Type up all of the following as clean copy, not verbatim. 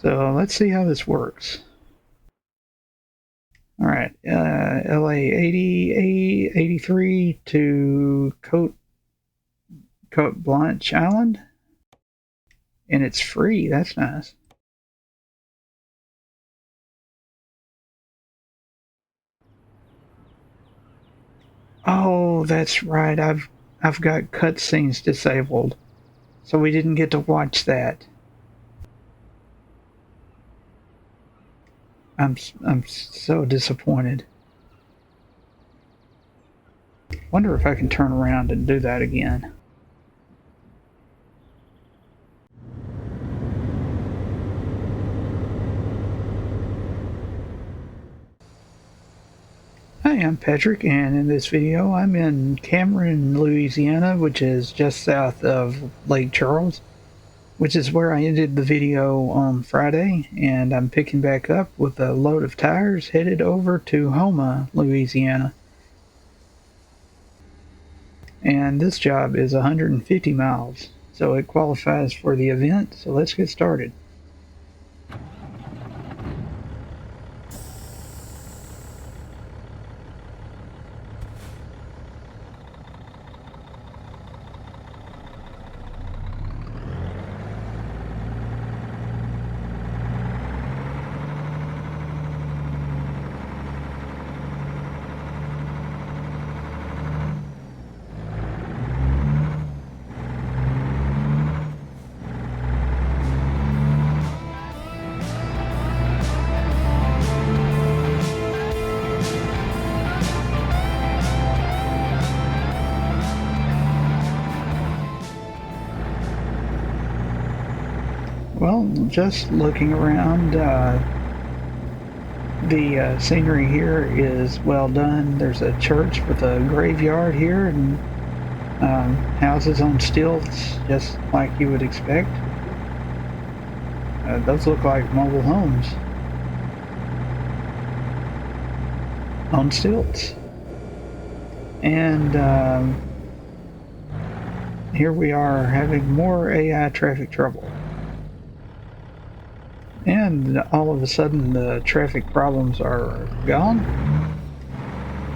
So let's see how this works. All right, LA 83 to Cote Blanche Island. And it's free, that's nice. Oh, that's right, I've got cutscenes disabled. So we didn't get to watch that. I'm so disappointed. Wonder if I can turn around and do that again. Hi, I'm Patrick, and in this video I'm in Cameron, Louisiana, which is just south of Lake Charles, which is where I ended the video on Friday, and I'm picking back up with a load of tires headed over to Houma, Louisiana. And this job is 150 miles, so it qualifies for the event, so let's get started. Well, just looking around, the scenery here is well done. There's a church with a graveyard here and houses on stilts, just like you would expect. Those look like mobile homes on stilts. And here we are having more AI traffic trouble. And all of a sudden the traffic problems are gone.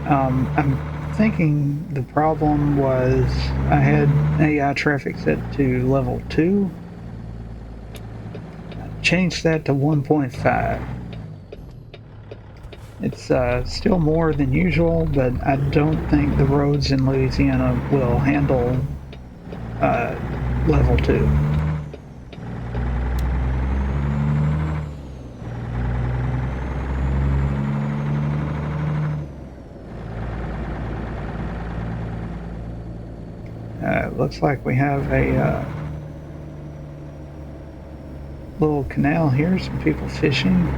I'm thinking the problem was I had AI traffic set to level 2. Changed that to 1.5. It's still more than usual, but I don't think the roads in Louisiana will handle level 2. Looks like we have a little canal here, some people fishing.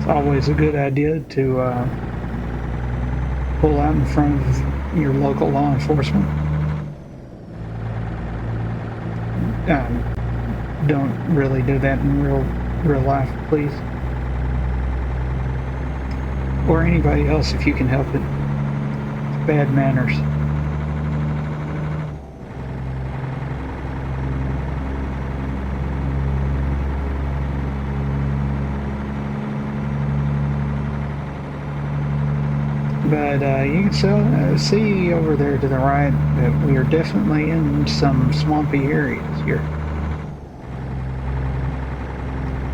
Always a good idea to pull out in front of your local law enforcement. Don't really do that in real life, please. Or anybody else if you can help it. It's bad manners. But you can see over there to the right that we are definitely in some swampy areas here.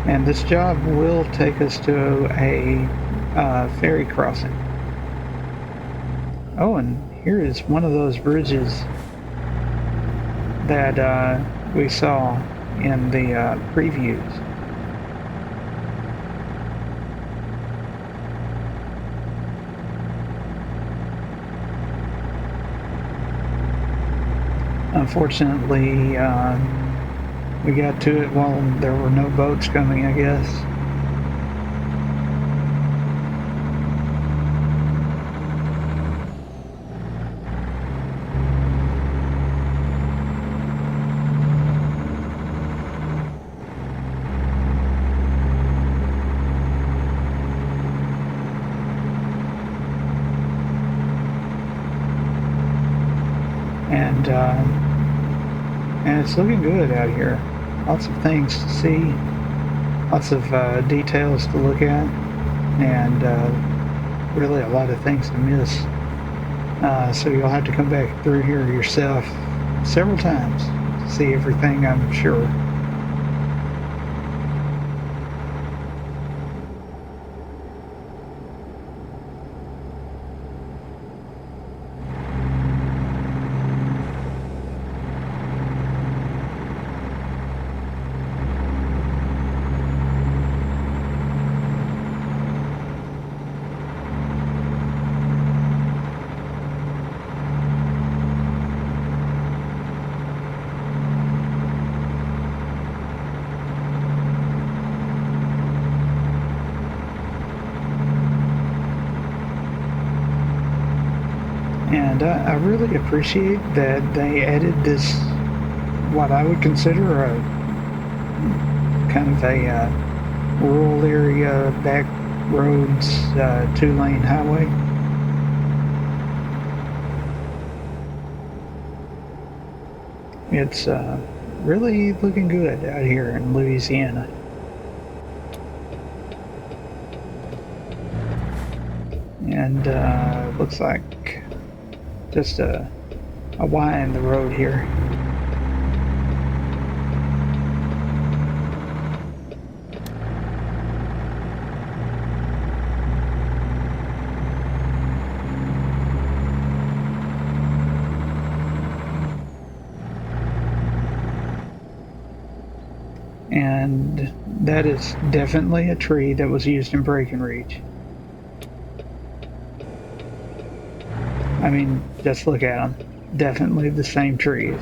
And this job will take us to a ferry crossing. Oh, and here is one of those bridges that we saw in the previews. Unfortunately, we got to it while there were no boats coming, I guess. and it's looking good out here. Lots of things to see, lots of details to look at, and really a lot of things to miss. So you'll have to come back through here yourself several times to see everything, I'm sure. And I really appreciate that they added this, what I would consider a kind of a rural area, back roads, 2-lane highway. It's really looking good out here in Louisiana. And looks like just a Y in the road here. And that is definitely a tree that was used in Breckenridge. I mean, just look at them. Definitely the same trees.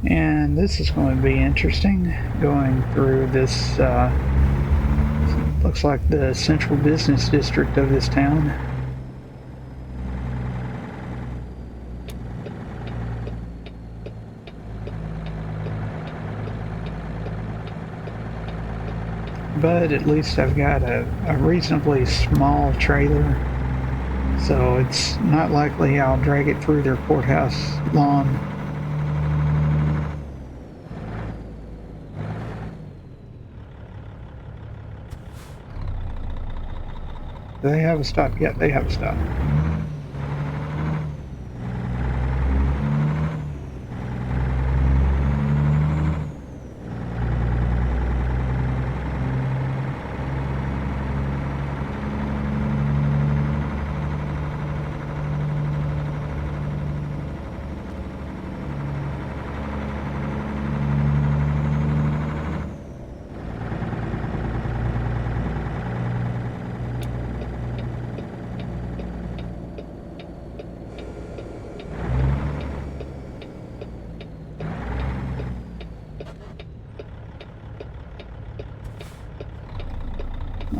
And this is going to be interesting, going through this, looks like the central business district of this town. But at least I've got a reasonably small trailer, so it's not likely I'll drag it through their courthouse lawn. Do they have a stop? Yeah, they have a stop.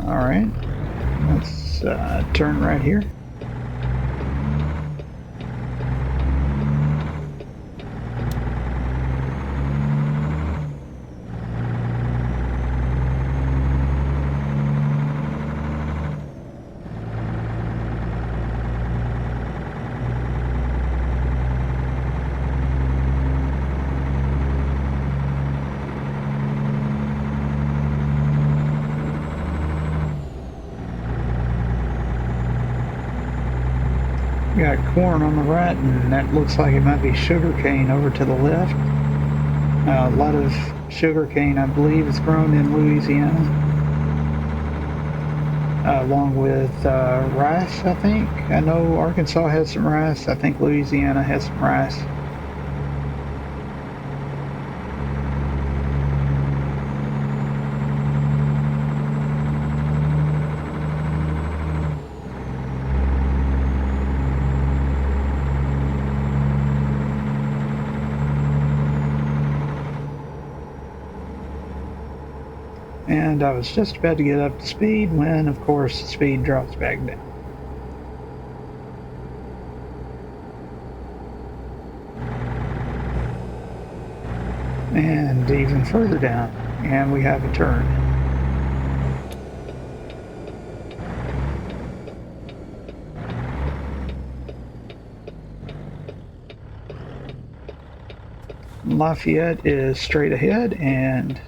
Alright, let's turn right here. Got corn on the right, and that looks like it might be sugarcane over to the left. A lot of sugarcane, I believe, is grown in Louisiana, along with rice, I think. I know Arkansas has some rice. I think Louisiana has some rice. And I was just about to get up to speed when, of course, the speed drops back down. And even further down, and we have a turn. Lafayette is straight ahead and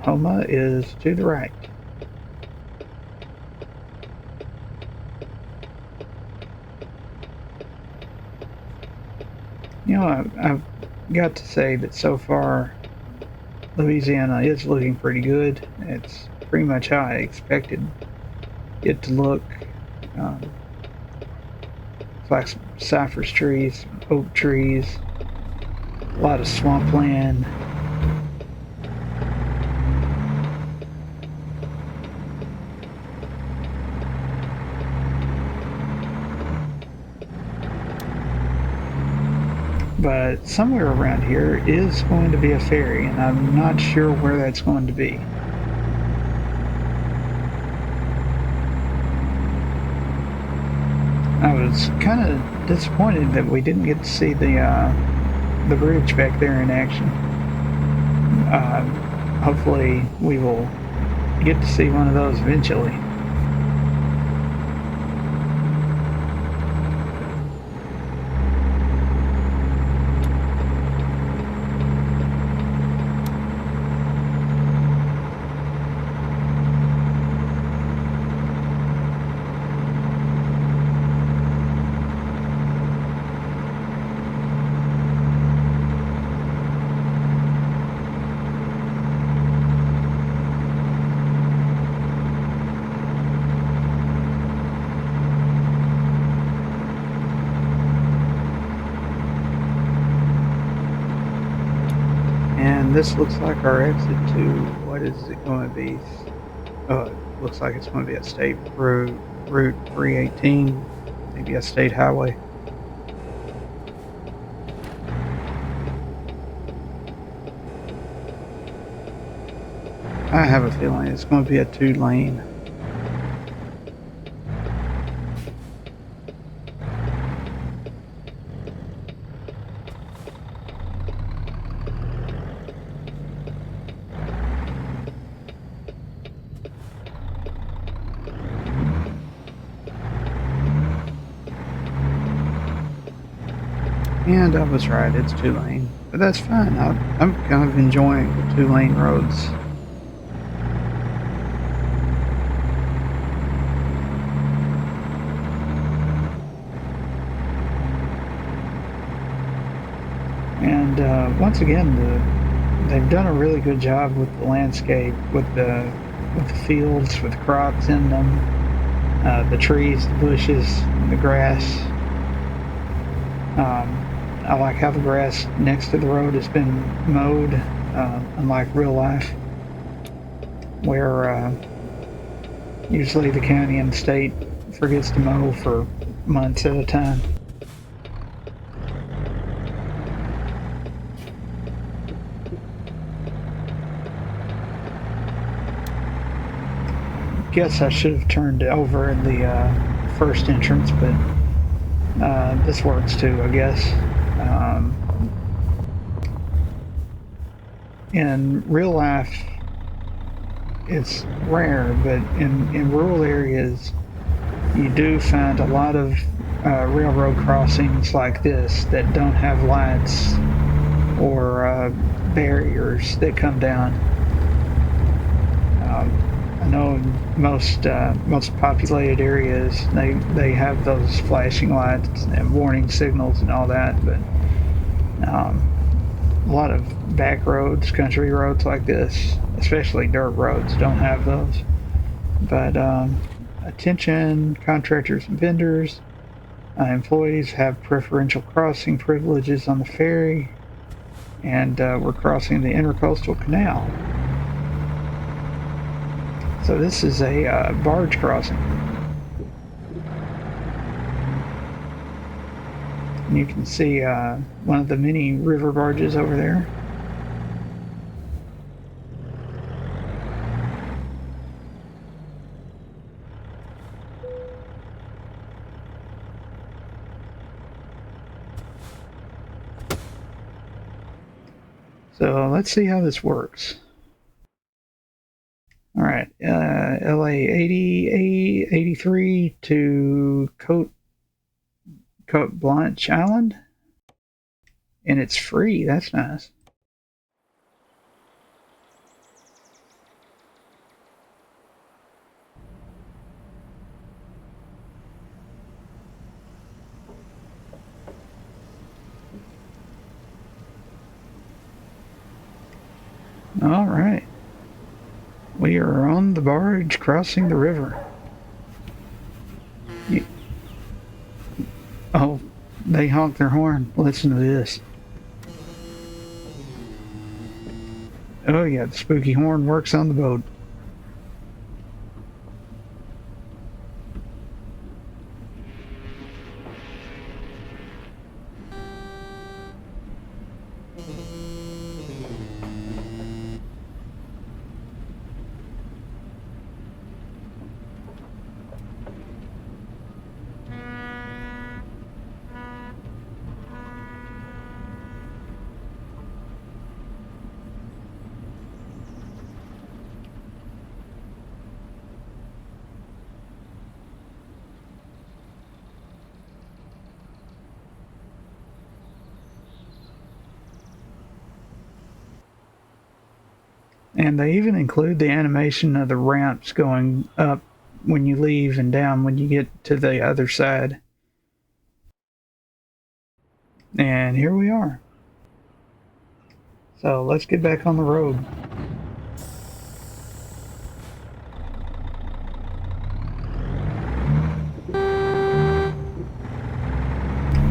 Houma is to the right. You know, I've got to say that so far Louisiana is looking pretty good. It's pretty much how I expected it to look. Like some cypress trees, oak trees, a lot of swampland. But somewhere around here is going to be a ferry, and I'm not sure where that's going to be. I was kind of disappointed that we didn't get to see the bridge back there in action. Hopefully we will get to see one of those eventually. And this looks like our exit to, what is it going to be? Oh, it looks like it's going to be a state route, Route 318, maybe a state highway. I have a feeling it's going to be a 2-lane. And I was right, it's 2-lane. But that's fine. I'm kind of enjoying the 2-lane roads. And once again, they've done a really good job with the landscape, with the fields, with crops in them, the trees, the bushes, the grass. I like how the grass next to the road has been mowed, unlike real life, where usually the county and the state forgets to mow for months at a time. Guess I should have turned over in the first entrance, but this works too, I guess. In real life, it's rare, but in rural areas, you do find a lot of railroad crossings like this that don't have lights or barriers that come down. I know in most populated areas they have those flashing lights and warning signals and all that, but a lot of back roads, country roads like this, especially dirt roads, don't have those. But attention, contractors and vendors, employees have preferential crossing privileges on the ferry, and we're crossing the intercoastal canal. So this is a barge crossing. And you can see one of the many river barges over there. So let's see how this works. All right, LA 83 to Cote Blanche Island, and it's free. That's nice. All right. We are on the barge crossing the river. Oh, they honk their horn. Listen to this. Oh yeah, the spooky horn works on the boat. And they even include the animation of the ramps going up when you leave and down when you get to the other side. And here we are. So let's get back on the road.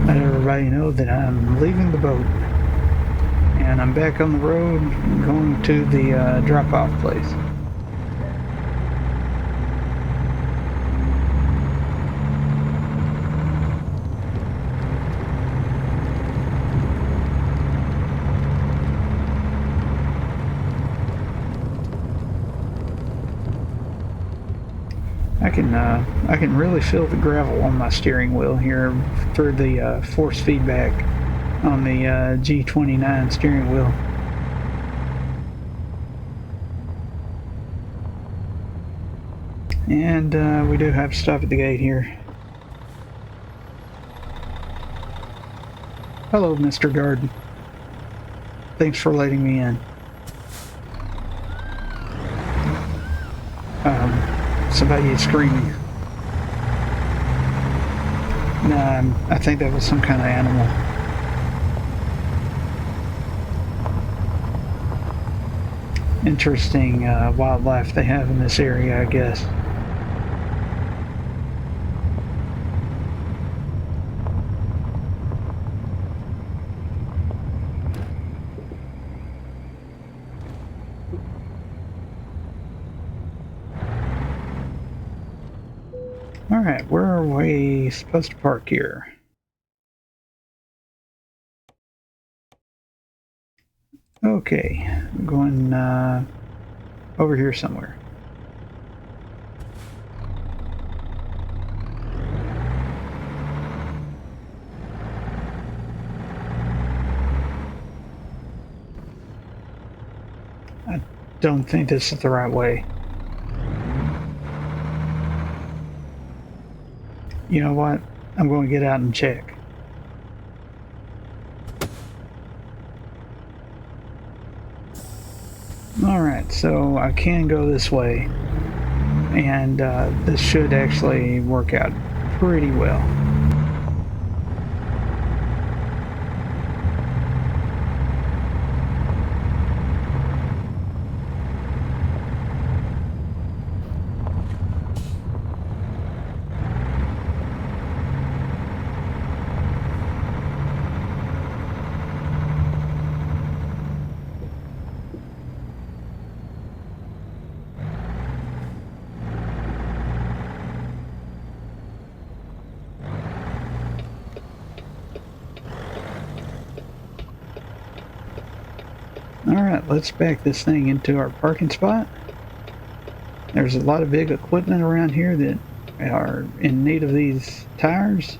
Let everybody know that I'm leaving the boat. And I'm back on the road going to the drop-off place. I can really feel the gravel on my steering wheel here through the force feedback on the G29 steering wheel. And we do have to stop at the gate here. Hello, Mr. Garden. Thanks for letting me in. Somebody is screaming. Nah, I think that was some kind of animal. Interesting wildlife they have in this area, I guess. Alright, where are we supposed to park here? Okay, I'm going over here somewhere. I don't think this is the right way. You know what? I'm going to get out and check. Alright, so I can go this way, and this should actually work out pretty well. Alright, let's back this thing into our parking spot. There's a lot of big equipment around here that are in need of these tires.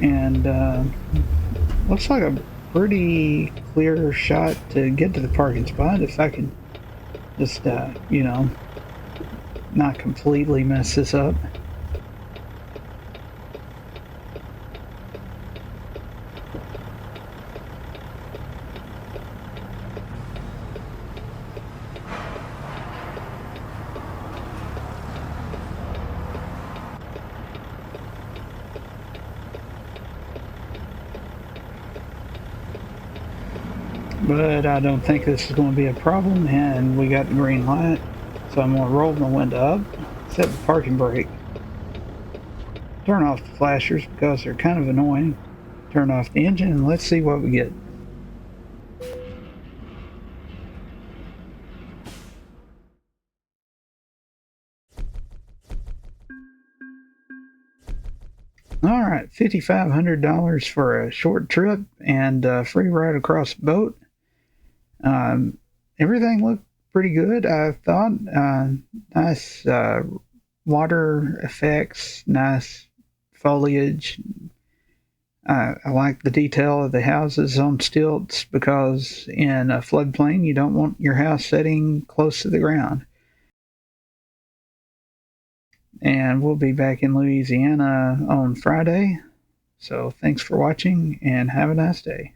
And looks like a pretty clear shot to get to the parking spot if I can just, you know, not completely mess this up. But I don't think this is going to be a problem, and we got the green light, so I'm going to roll my window up, set the parking brake, turn off the flashers because they're kind of annoying, turn off the engine, and let's see what we get. All right, $5,500 for a short trip and a free ride across the boat. Everything looked pretty good, I thought. Nice water effects, nice foliage. I like the detail of the houses on stilts because in a floodplain, you don't want your house sitting close to the ground. And we'll be back in Louisiana on Friday. So thanks for watching and have a nice day.